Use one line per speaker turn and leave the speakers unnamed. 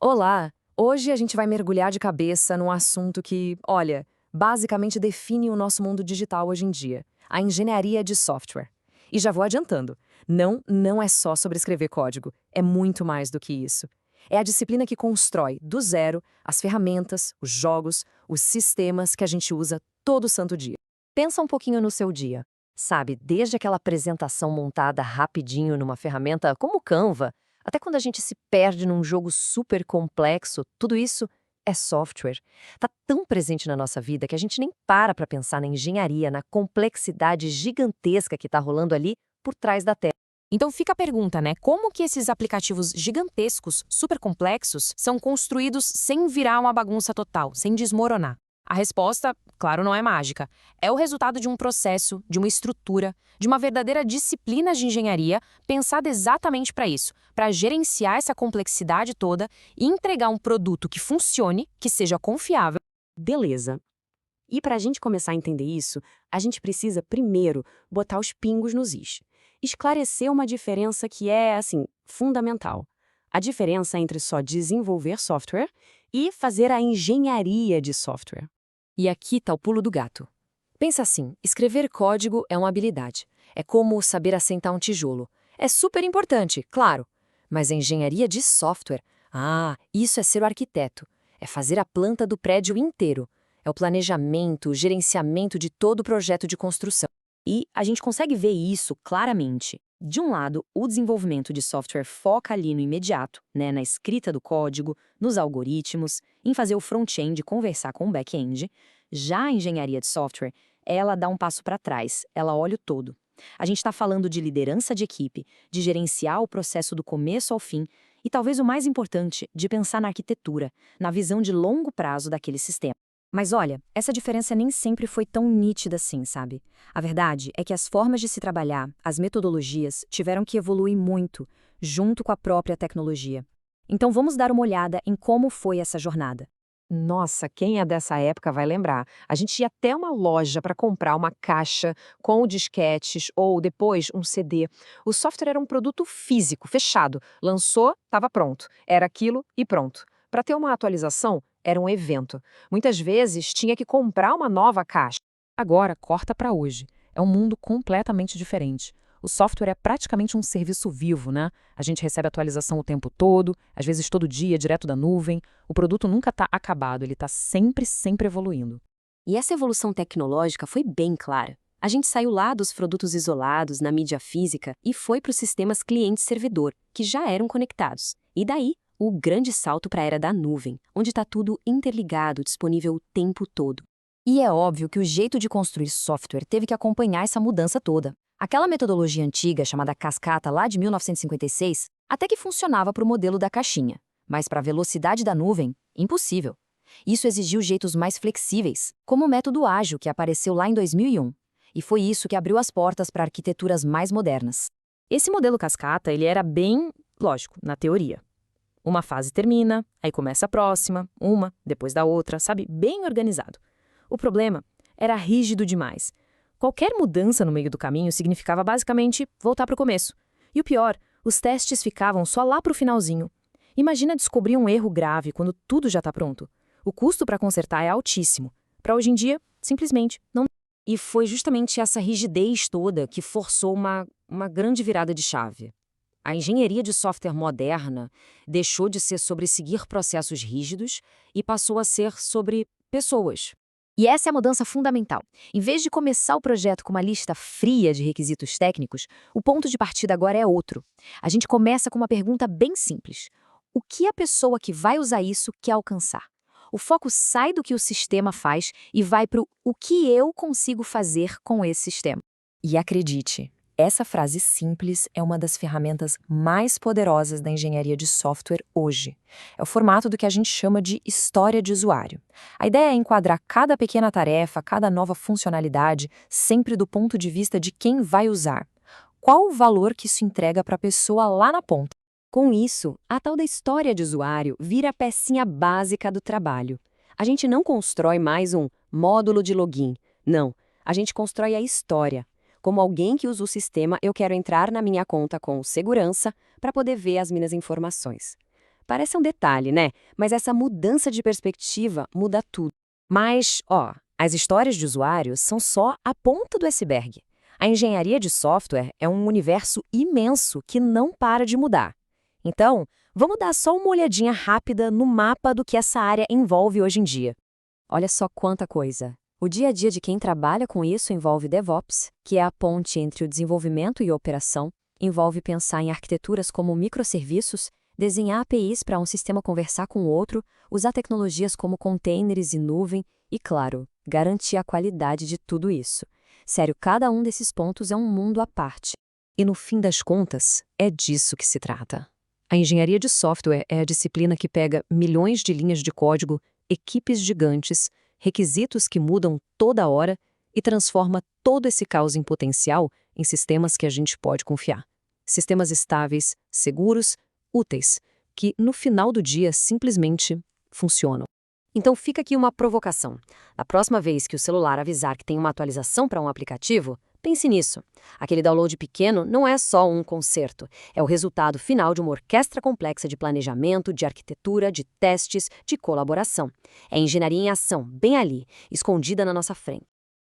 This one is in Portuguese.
Olá! Hoje a gente vai mergulhar de cabeça num assunto que, olha, basicamente define o nosso mundo digital hoje em dia: a engenharia de software. E já vou adiantando, não é só sobre escrever código, é muito mais do que isso. É a disciplina que constrói, do zero, as ferramentas, os jogos, os sistemas que a gente usa todo santo dia. Pensa um pouquinho no seu dia. Sabe, desde aquela apresentação montada rapidinho numa ferramenta como o Canva, até quando a gente se perde num jogo super complexo, tudo isso é software. Tá tão presente na nossa vida que a gente nem para pensar na engenharia, na complexidade gigantesca que tá rolando ali por trás da tela.
Então fica a pergunta, né? Como que esses aplicativos gigantescos, super complexos, são construídos sem virar uma bagunça total, sem desmoronar? A resposta, claro, não é mágica. É o resultado de um processo, de uma estrutura, de uma verdadeira disciplina de engenharia pensada exatamente para isso, para gerenciar essa complexidade toda e entregar um produto que funcione, que seja confiável.
Beleza. E para a gente começar a entender isso, a gente precisa primeiro botar os pingos nos is. Esclarecer uma diferença que é, assim, fundamental. A diferença entre só desenvolver software e fazer a engenharia de software.
E aqui tá o pulo do gato. Pensa assim, escrever código é uma habilidade. É como saber assentar um tijolo. É super importante, claro. Mas a engenharia de software, isso é ser o arquiteto. É fazer a planta do prédio inteiro. É o planejamento, o gerenciamento de todo o projeto de construção.
E a gente consegue ver isso claramente. De um lado, o desenvolvimento de software foca ali no imediato, né, na escrita do código, nos algoritmos, em fazer o front-end conversar com o back-end. Já a engenharia de software, ela dá um passo para trás, ela olha o todo. A gente está falando de liderança de equipe, de gerenciar o processo do começo ao fim e, talvez o mais importante, de pensar na arquitetura, na visão de longo prazo daquele sistema. Mas olha, essa diferença nem sempre foi tão nítida assim, sabe? A verdade é que as formas de se trabalhar, as metodologias, tiveram que evoluir muito, junto com a própria tecnologia. Então vamos dar uma olhada em como foi essa jornada.
Nossa, quem é dessa época vai lembrar. A gente ia até uma loja para comprar uma caixa com disquetes ou depois um CD. O software era um produto físico, fechado. Lançou, estava pronto. Era aquilo e pronto. Para ter uma atualização, era um evento. Muitas vezes tinha que comprar uma nova caixa.
Agora, corta para hoje. É um mundo completamente diferente. O software é praticamente um serviço vivo, né? A gente recebe atualização o tempo todo, às vezes todo dia, direto da nuvem. O produto nunca está acabado, ele está sempre evoluindo.
E essa evolução tecnológica foi bem clara. A gente saiu lá dos produtos isolados na mídia física e foi para os sistemas cliente-servidor, que já eram conectados. E daí, o grande salto para a era da nuvem, onde está tudo interligado, disponível o tempo todo.
E é óbvio que o jeito de construir software teve que acompanhar essa mudança toda. Aquela metodologia antiga, chamada cascata lá de 1956, até que funcionava para o modelo da caixinha. Mas para a velocidade da nuvem, impossível. Isso exigiu jeitos mais flexíveis, como o método ágil que apareceu lá em 2001. E foi isso que abriu as portas para arquiteturas mais modernas.
Esse modelo cascata, ele era bem, lógico, na teoria. Uma fase termina, aí começa a próxima, uma, depois da outra, sabe? Bem organizado. O problema era rígido demais. Qualquer mudança no meio do caminho significava basicamente voltar para o começo. E o pior, os testes ficavam só lá para o finalzinho. Imagina descobrir um erro grave quando tudo já está pronto. O custo para consertar é altíssimo. Para hoje em dia, simplesmente não.
E foi justamente essa rigidez toda que forçou uma grande virada de chave. A engenharia de software moderna deixou de ser sobre seguir processos rígidos e passou a ser sobre pessoas.
E essa é a mudança fundamental. Em vez de começar o projeto com uma lista fria de requisitos técnicos, o ponto de partida agora é outro. A gente começa com uma pergunta bem simples: o que a pessoa que vai usar isso quer alcançar? O foco sai do que o sistema faz e vai para o que eu consigo fazer com esse sistema. E acredite, essa frase simples é uma das ferramentas mais poderosas da engenharia de software hoje. É o formato do que a gente chama de história de usuário. A ideia é enquadrar cada pequena tarefa, cada nova funcionalidade, sempre do ponto de vista de quem vai usar. Qual o valor que isso entrega para a pessoa lá na ponta?
Com isso, a tal da história de usuário vira a pecinha básica do trabalho. A gente não constrói mais um módulo de login. Não, a gente constrói a história. Como alguém que usa o sistema, eu quero entrar na minha conta com segurança para poder ver as minhas informações. Parece um detalhe, né? Mas essa mudança de perspectiva muda tudo.
Mas, as histórias de usuários são só a ponta do iceberg. A engenharia de software é um universo imenso que não para de mudar. Então, vamos dar só uma olhadinha rápida no mapa do que essa área envolve hoje em dia.
Olha só quanta coisa. O dia a dia de quem trabalha com isso envolve DevOps, que é a ponte entre o desenvolvimento e a operação, envolve pensar em arquiteturas como microserviços, desenhar APIs para um sistema conversar com o outro, usar tecnologias como containers e nuvem e, claro, garantir a qualidade de tudo isso. Sério, cada um desses pontos é um mundo à parte.
E no fim das contas, é disso que se trata. A engenharia de software é a disciplina que pega milhões de linhas de código, equipes gigantes, requisitos que mudam toda hora e transforma todo esse caos em potencial em sistemas que a gente pode confiar. Sistemas estáveis, seguros, úteis, que no final do dia simplesmente funcionam.
Então fica aqui uma provocação. A próxima vez que o celular avisar que tem uma atualização para um aplicativo, pense nisso. Aquele download pequeno não é só um conserto, é o resultado final de uma orquestra complexa de planejamento, de arquitetura, de testes, de colaboração. É engenharia em ação, bem ali, escondida na nossa frente.